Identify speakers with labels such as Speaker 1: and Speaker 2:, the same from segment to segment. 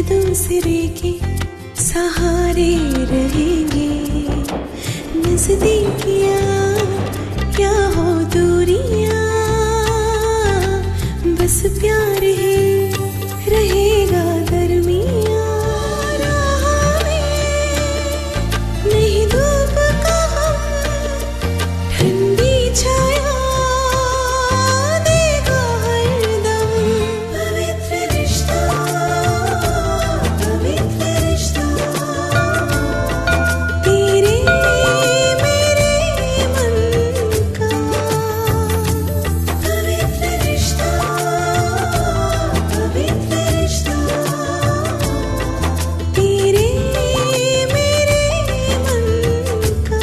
Speaker 1: दूसरे के सहारे रहेंगे। नजदीकियां क्या हो दूरियां, बस प्यार ही रहेगा दरमियां। राह में नहीं धूप का हम, ठंडी छाया देगा हरदम। पवित्र रिश्ता, पवित्र रिश्ता, तेरे मेरे मन का। पवित्र रिश्ता, पवित्र रिश्ता, तेरे मेरे मन का।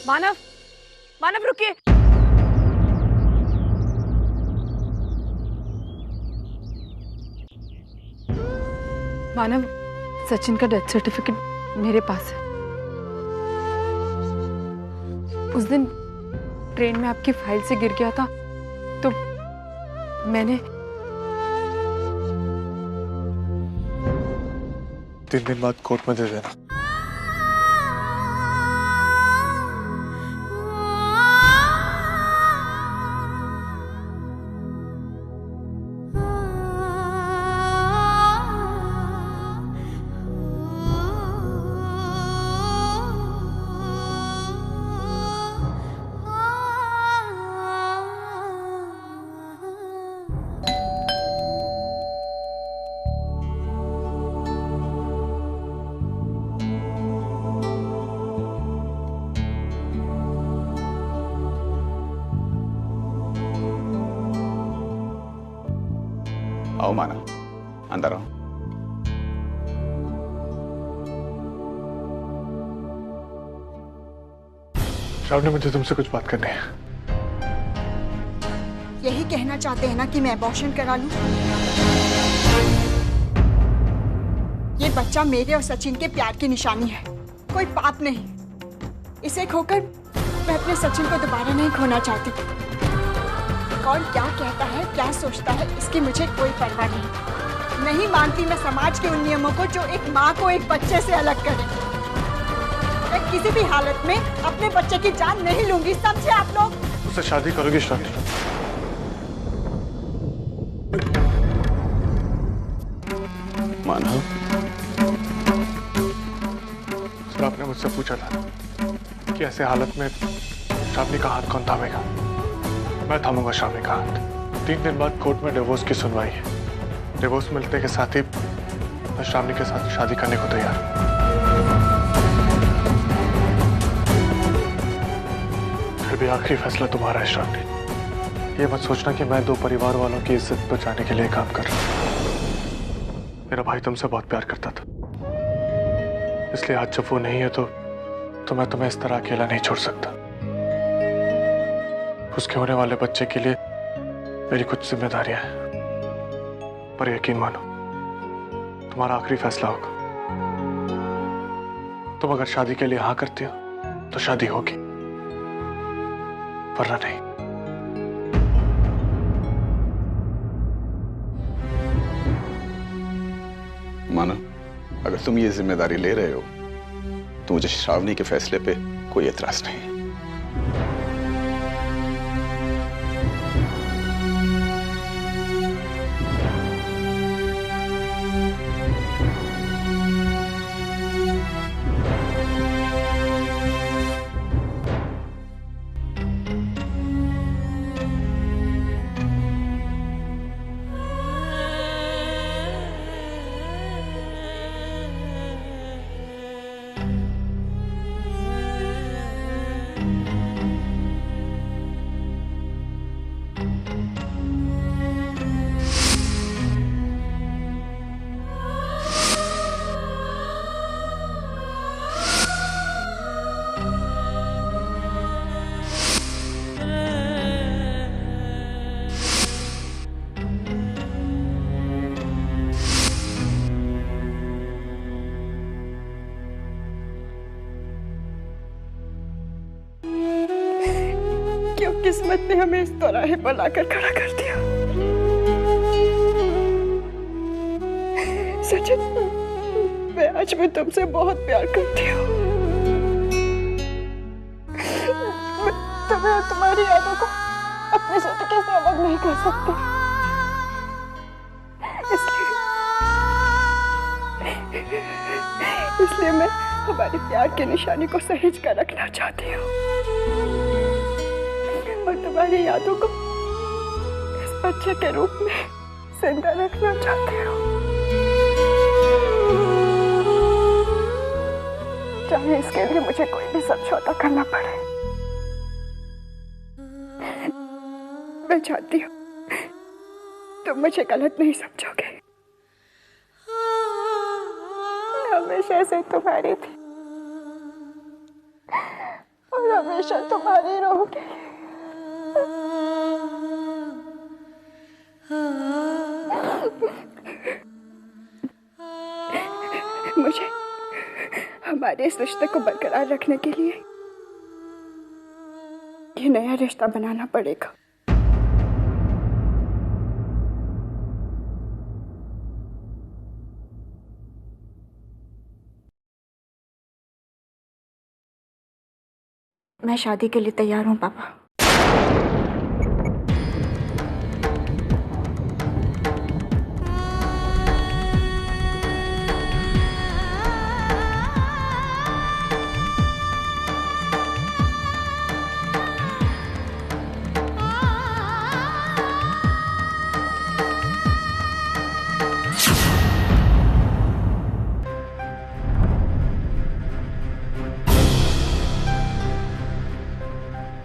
Speaker 2: मानव, मानव रुकिए। मानव, सचिन का डेथ सर्टिफिकेट मेरे पास है। उस दिन ट्रेन में आपकी फाइल से गिर गया था तो मैंने
Speaker 3: 3 दिन बाद कोर्ट में दे देना।
Speaker 4: आओ माना, अंदर आओ।
Speaker 3: श्रावणी, मुझे तुमसे कुछ बात करनी है।
Speaker 5: यही कहना चाहते हैं ना कि मैं अबॉर्शन करा लूं? ये बच्चा मेरे और सचिन के प्यार की निशानी है, कोई पाप नहीं। इसे खोकर मैं अपने सचिन को दोबारा नहीं खोना चाहती। कौन क्या कहता है, क्या सोचता है, इसकी मुझे कोई परवाह नहीं। नहीं मानती मैं समाज के उन नियमों को जो एक माँ को एक बच्चे से अलग करे। मैं किसी भी हालत में अपने बच्चे की जान नहीं लूंगी, समझे आप लोग?
Speaker 3: उससे शादी करोगी श्रावणी?
Speaker 4: मानव,
Speaker 3: सर, आपने मुझसे पूछा था कि ऐसे हालत में श्रावणी का हाथ कौन थामेगा। मैं थामूंगा श्रावणी का हाथ। 3 दिन बाद कोर्ट में डिवोर्स की सुनवाई है। डिवोर्स मिलने के साथ ही मैं श्रावणी के साथ शादी करने को तैयार हूं। फिर भी आखिरी फैसला तुम्हारा है श्रावणी। ये मत सोचना कि मैं 2 परिवार वालों की इज्जत बचाने के लिए काम कर रहा हूं। मेरा भाई तुमसे बहुत प्यार करता था, इसलिए आज जब वो नहीं है तो मैं तुम्हें इस तरह अकेला नहीं छोड़ सकता। उसके होने वाले बच्चे के लिए मेरी कुछ जिम्मेदारियां हैं, पर यकीन मानो तुम्हारा आखिरी फैसला होगा। तुम अगर शादी के लिए हाँ करती हो तो शादी होगी, वरना नहीं।
Speaker 4: मानो, अगर तुम ये जिम्मेदारी ले रहे हो तो मुझे श्रावणी के फैसले पे कोई एतराज नहीं।
Speaker 5: क्यों किस्मत ने हमें इस दौराहे पर लाकर खड़ा कर दिया। सचिन, मैं आज भी तुमसे बहुत प्यार करती हूँ। मैं तुम्हें और तुम्हारी यादों को अपने जिंदगी से अलग नहीं कर सकती। इसलिए मैं हमारे प्यार की निशानी को सहेज कर रखना चाहती हूँ और तुम्हारी यादों को इस बच्चे के रूप में जिंदा रखना चाहती हूँ, चाहे इसके लिए मुझे कोई भी समझौता करना पड़े। मैं चाहती हूँ तुम मुझे गलत नहीं समझोगे। मैं हमेशा से तुम्हारी थी और हमेशा तुम्हारी रहूंगी। मुझे हमारे इस रिश्ते को बरकरार रखने के लिए ये नया रिश्ता बनाना पड़ेगा। मैं शादी के लिए तैयार हूँ पापा।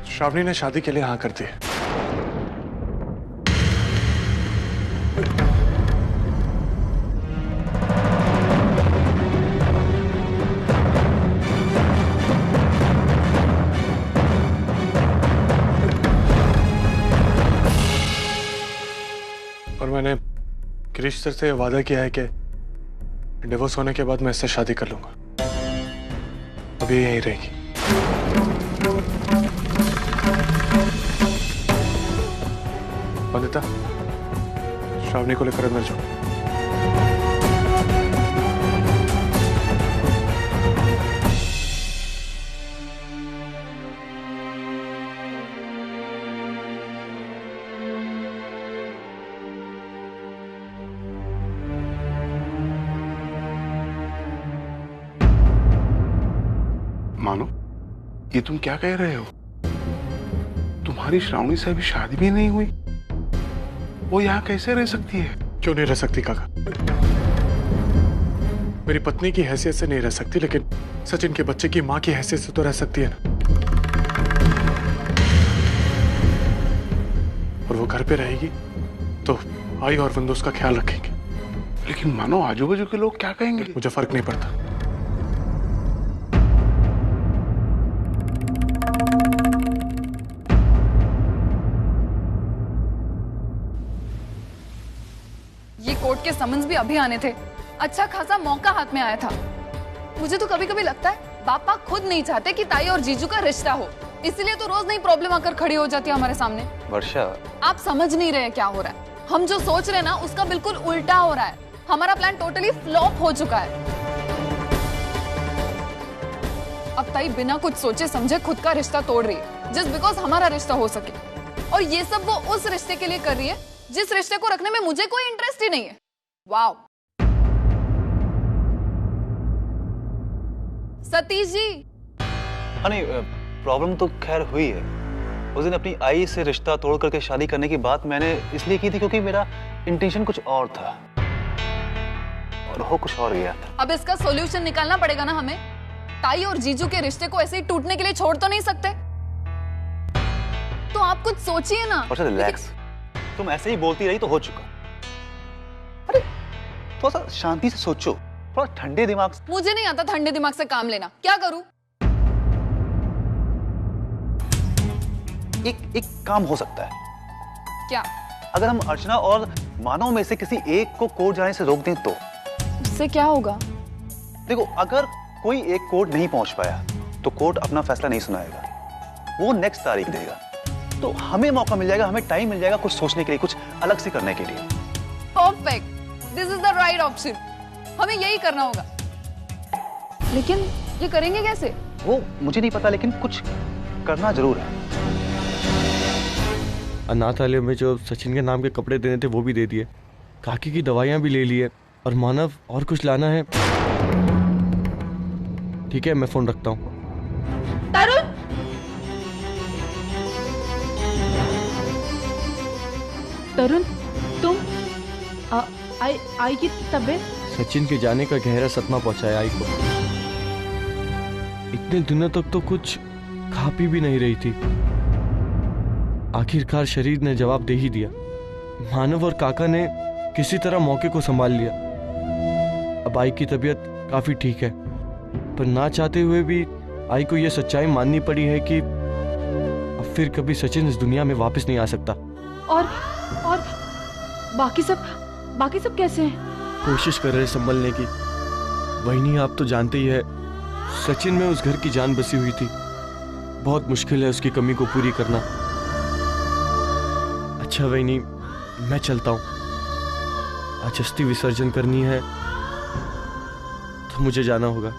Speaker 3: श्रावणी ने शादी के लिए हाँ कर दी। और मैंने गिरीश सर से वादा किया है कि डिवोर्स होने के बाद मैं इससे शादी कर लूंगा। अभी यहीं रहेगी। वंदिता, श्रावणी को लेकर अंदर जाओ।
Speaker 4: मानो, ये तुम क्या कह रहे हो? तुम्हारी श्रावणी से अभी शादी भी नहीं हुई, वो यहाँ कैसे रह सकती है?
Speaker 3: क्यों नहीं रह सकती काका? मेरी पत्नी की हैसियत से नहीं रह सकती, लेकिन सचिन के बच्चे की माँ की हैसियत से तो रह सकती है ना। और वो घर पे रहेगी तो आई और विंदोज का ख्याल रखेंगे।
Speaker 4: लेकिन मानो, आजू बाजू के लोग क्या कहेंगे?
Speaker 3: मुझे फर्क नहीं पड़ता।
Speaker 6: ये कोर्ट के समन्स भी अभी आने थे। अच्छा खासा मौका हाथ में आया था। मुझे तो कभी कभी लगता है पापा खुद नहीं चाहते कि ताई और जीजू का रिश्ता हो, इसलिए तो रोज नई प्रॉब्लम आकर खड़ी हो जाती है हमारे सामने।
Speaker 7: वर्षा,
Speaker 6: आप समझ नहीं रहे क्या हो रहा है। हम जो सोच रहे हैं ना, उसका बिल्कुल उल्टा हो रहा है। हमारा प्लान टोटली फ्लॉप हो चुका है। अब ताई बिना कुछ सोचे समझे खुद का रिश्ता तोड़ रही है जस्ट बिकॉज हमारा रिश्ता हो सके, और ये सब वो उस रिश्ते के लिए कर रही है जिस रिश्ते को रखने में मुझे कोई इंटरेस्ट ही नहीं है। वाओ सतीश जी।
Speaker 7: नहीं, प्रॉब्लम तो खैर हुई है। उस दिन अपनी आई से रिश्ता तोड़ करके शादी करने की बात मैंने इसलिए की थी क्योंकि मेरा इंटेंशन कुछ और था और हो कुछ और गया था।
Speaker 6: अब इसका सॉल्यूशन निकालना पड़ेगा ना हमें। ताई और जीजू के रिश्ते को ऐसे ही टूटने के लिए छोड़ तो नहीं सकते, तो आप कुछ सोचिए ना।
Speaker 7: और रिलैक्स, तुम ऐसे ही बोलती रही तो हो चुका। अरे थोड़ा सा शांति से सोचो, थोड़ा ठंडे दिमाग से।
Speaker 6: मुझे नहीं आता ठंडे दिमाग से काम लेना, क्या करूं?
Speaker 7: एक काम हो सकता है।
Speaker 6: क्या?
Speaker 7: अगर हम अर्चना और मानव में से किसी एक को कोर्ट जाने से रोक दें तो?
Speaker 6: उससे क्या होगा?
Speaker 7: देखो, अगर कोई एक कोर्ट नहीं पहुंच पाया तो कोर्ट अपना फैसला नहीं सुनाएगा, वो नेक्स्ट तारीख देगा, तो हमें मौका मिल जाएगा, हमें टाइम मिल जाएगा कुछ सोचने के लिए, कुछ अलग से करने के लिए।
Speaker 6: Perfect, this is the right option. हमें यही करना होगा, लेकिन ये करेंगे कैसे?
Speaker 7: वो मुझे नहीं पता, लेकिन कुछ करना जरूर है।
Speaker 8: अनाथालय में जो सचिन के नाम के कपड़े देने थे वो भी दे दिए, काकी की दवाइयां भी ले ली है, और मानव और कुछ लाना है। ठीक है, मैं फोन रखता हूँ।
Speaker 2: तरुण, तरुण तुम आई की तबीयत?
Speaker 8: सचिन के जाने का गहरा सदमा पहुंचाया आई को। इतने दिनों तक तो कुछ खा पी भी नहीं रही थी, आखिरकार शरीर ने जवाब दे ही दिया। मानव और काका ने किसी तरह मौके को संभाल लिया। अब आई की तबीयत काफी ठीक है, पर ना चाहते हुए भी आई को यह सच्चाई माननी पड़ी है कि अब फिर कभी सचिन इस दुनिया में वापस नहीं आ सकता।
Speaker 2: और बाकी सब कैसे हैं?
Speaker 8: कोशिश कर रहे संभलने की। वही आप तो जानते ही है, सचिन में उस घर की जान बसी हुई थी, बहुत मुश्किल है उसकी कमी को पूरी करना। अच्छा वही, मैं चलता हूँ, आज अस्थि विसर्जन करनी है तो मुझे जाना होगा।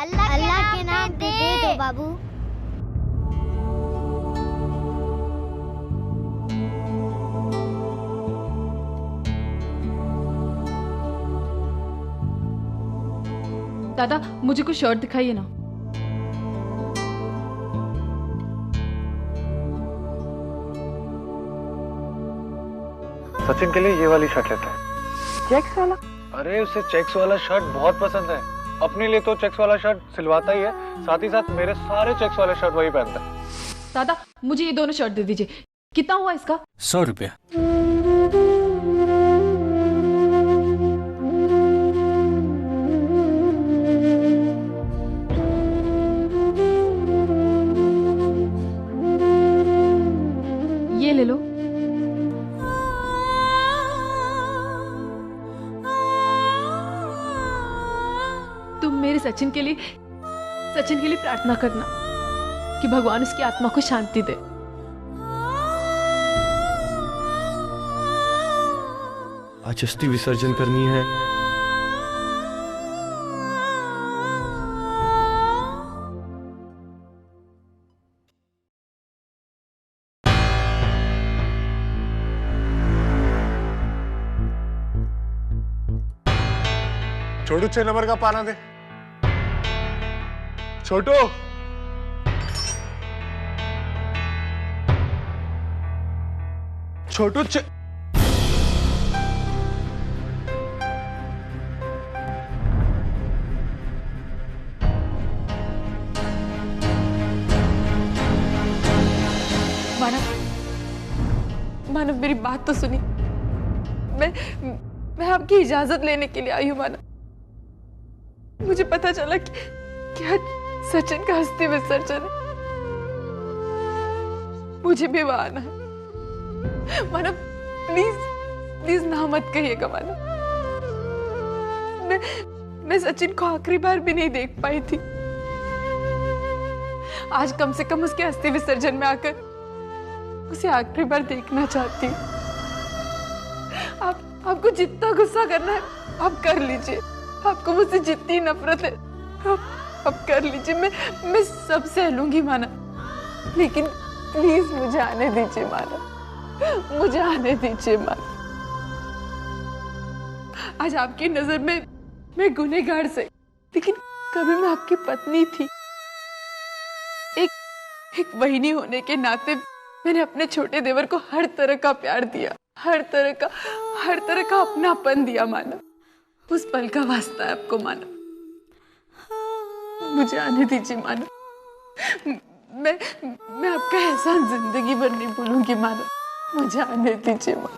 Speaker 9: अल्लाह के नाम पे दे दो बाबू।
Speaker 2: दादा मुझे कुछ शर्ट दिखाइए ना।
Speaker 3: सचिन के लिए ये वाली शर्ट लेते हैं।
Speaker 2: चेक्स वाला?
Speaker 3: अरे उसे चेक्स वाला शर्ट बहुत पसंद है, अपने लिए तो चेक्स वाला शर्ट सिलवाता ही है, साथ ही साथ मेरे सारे चेक्स वाले शर्ट वही पहनता है।
Speaker 2: दादा मुझे ये दोनों शर्ट दे दीजिए। कितना हुआ इसका?
Speaker 8: 100 रुपया।
Speaker 2: ये ले लो। तुम मेरे सचिन के लिए प्रार्थना करना कि भगवान उसकी आत्मा को शांति दे।
Speaker 8: आज अस्थि विसर्जन करनी है।
Speaker 3: छोटू 6 नंबर का पाना दे। छोटू
Speaker 2: मानव मेरी बात तो सुनी। मैं आपकी इजाजत लेने के लिए आई हूँ मानव। मुझे पता चला कि आज सचिन का अस्थि विसर्जन है, मुझे भी वहां आना है। मानव प्लीज ना मत कहिएगा मानव। मैं सचिन को आखिरी बार भी नहीं देख पाई थी। आज कम से कम उसके अस्थि विसर्जन में आकर उसे आखिरी बार देखना चाहती हूँ। आपको जितना गुस्सा करना है आप कर लीजिए, आपको मुझसे जितनी नफरत है आप कर लीजिए, मैं सब सह लूंगी माना, लेकिन प्लीज मुझे आने दीजिए माना, मुझे आने दीजिए माना। आज आपकी नजर में मैं गुनहगार से, लेकिन कभी मैं आपकी पत्नी थी। एक बहिनी होने के नाते मैंने अपने छोटे देवर को हर तरह का प्यार दिया, हर तरह का अपनापन दिया माना। उस पल का वास्ता है आपको माना, मुझे आने दीजिए माना। मैं आपका एहसान जिंदगी भर नहीं भूलूंगी माना, मुझे आने दीजिए माना,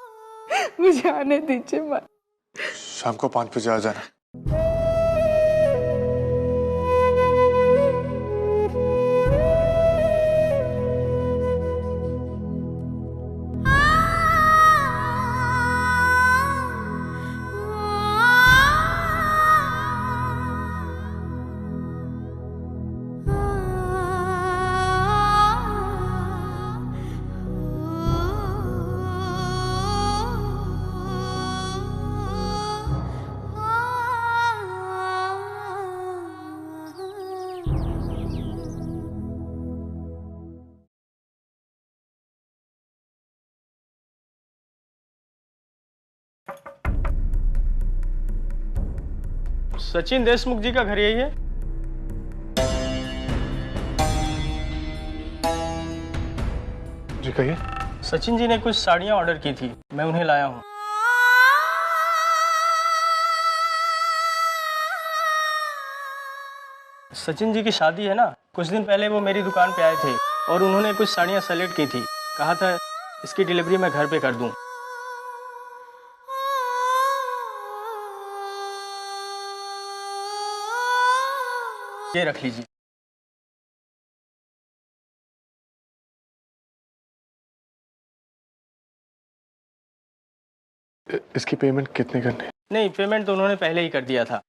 Speaker 2: मुझे आने दीजिए माना।
Speaker 3: शाम को 5 बजे आ जाना।
Speaker 10: सचिन देशमुख जी का घर यही है?
Speaker 3: जी कहिए।
Speaker 10: सचिन जी ने कुछ साड़ियां ऑर्डर की थी, मैं उन्हें लाया हूं। सचिन जी की शादी है ना, कुछ दिन पहले वो मेरी दुकान पे आए थे और उन्होंने कुछ साड़ियां सेलेक्ट की थी, कहा था इसकी डिलीवरी मैं घर पे कर दूं। ये रख लीजिए।
Speaker 3: इसकी पेमेंट कितने करनी है?
Speaker 10: नहीं, पेमेंट तो उन्होंने पहले ही कर दिया था।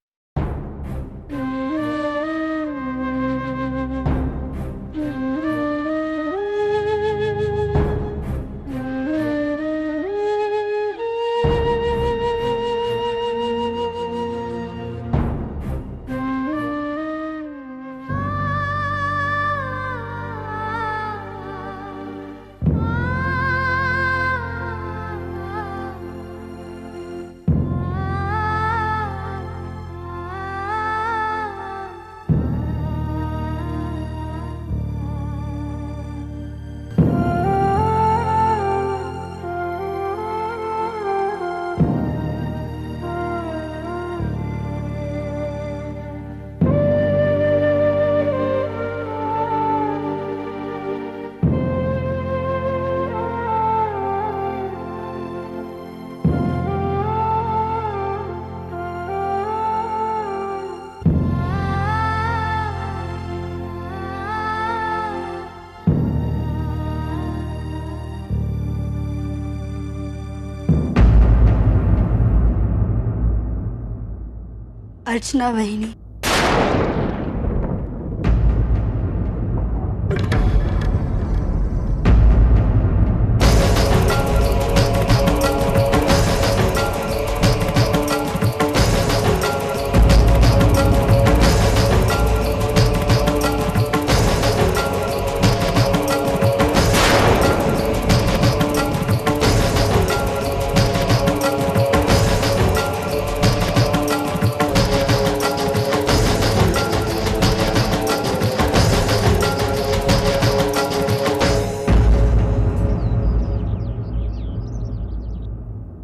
Speaker 11: अर्चना बहिनी,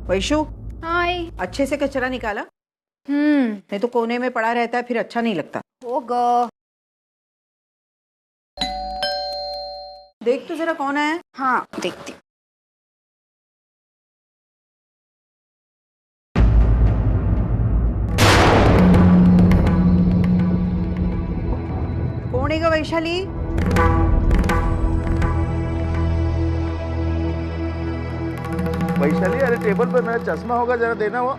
Speaker 12: वैशु,
Speaker 6: हाय।
Speaker 12: अच्छे से कचरा निकाला? नहीं तो कोने में पड़ा रहता है, फिर अच्छा नहीं लगता।
Speaker 6: होगा।
Speaker 12: देख तो जरा कौन है।
Speaker 6: हाँ, देखती।
Speaker 12: कौन है वैशाली?
Speaker 13: वैशाली, अरे टेबल पर मेरा चश्मा होगा, जरा देना वो।